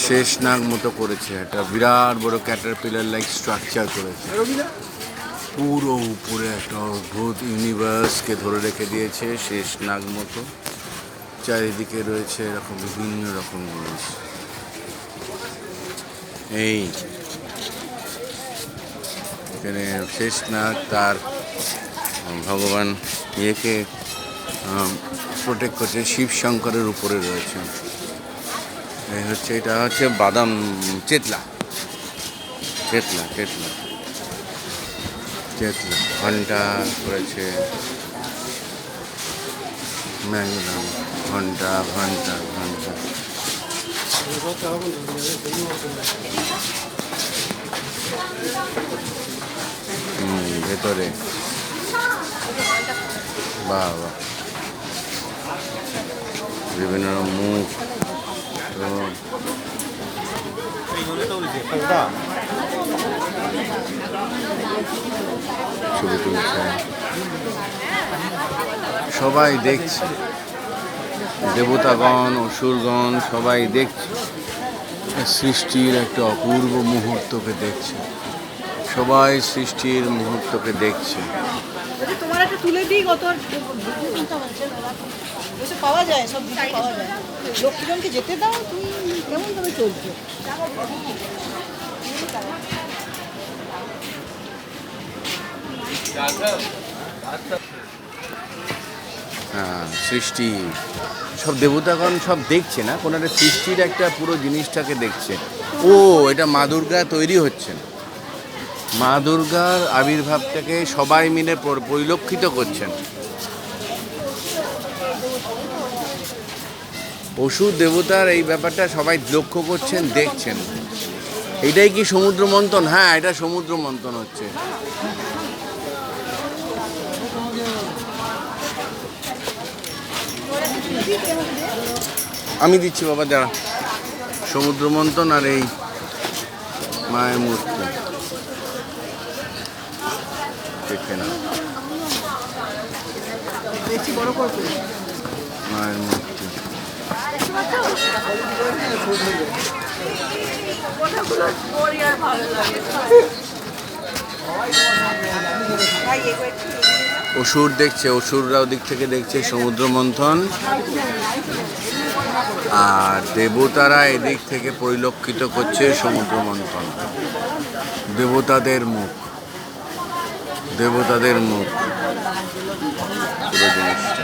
শেষ নাগ মতো করেছে, একটা বিরাট বড় ক্যাটারপিলার লাইক স্ট্রাকচার করেছে। পুরো উপরে একটা অদ্ভুত ইউনিভার্সকে ধরে রেখে দিয়েছে শেষ নাগ মতো। চারিদিকে রয়েছে এরকম বিভিন্ন রকম জিনিস। এই এখানে শেষ নাগ তার ভগবান ইয়েকে প্রোটেক্ট করছে, শিব শঙ্করের উপরে রয়েছে। এই হচ্ছে, এটা হচ্ছে বাদাম চেতলা চেতলা চেতলা চেতলা ঘন্টা করেছে, ম্যাঙ্গোলাম ঘন্টা ঘন্টা ঘন্টা। ভেতরে বাহ বাহ, বিভিন্ন মুখ। তো ছবি তুলছে, সবাই দেখছে, দেবতাগণ অসুরগণ সবাই দেখছে সৃষ্টির একটা অপূর্ব মুহূর্তকে দেখছে, সবাই সৃষ্টির মুহূর্তকে দেখছে। তোমার একটা তুলে দিই, কত পাওয়া যায়, সব পাওয়া যায়। লক্ষ্মীজনকে যেতে দাও, তুমি কেমন ভাবে চলছো? হ্যাঁ, সৃষ্টি সব দেবতাগণ সব দেখছে না, কোনো একটা সৃষ্টির একটা পুরো জিনিসটাকে দেখছে। ও এটা মা দুর্গা তৈরি হচ্ছেন, মা দুর্গার আবির্ভাবটাকে সবাই মিলে পরিলক্ষিত করছেন। অসুর দেবতার এই ব্যাপারটা সবাই লক্ষ্য করছেন, দেখছেন। এটাই কি সমুদ্র মন্থন? হ্যাঁ, এটা সমুদ্র মন্থন হচ্ছে। আমি দিচ্ছি বাবা, যারা সমুদ্র মন্থন আর এই মায়ের মূর্তি দেখে না, মায়ের মূর্তি। অসুর দেখছে, অসুররা ওদিক থেকে দেখছে সমুদ্র মন্থন, আর দেবতারা এদিক থেকে পরিলক্ষিত করছে সমুদ্র মন্থন। দেবতাদের মুখ, দেবতাদের মুখ পুরো জিনিসটা।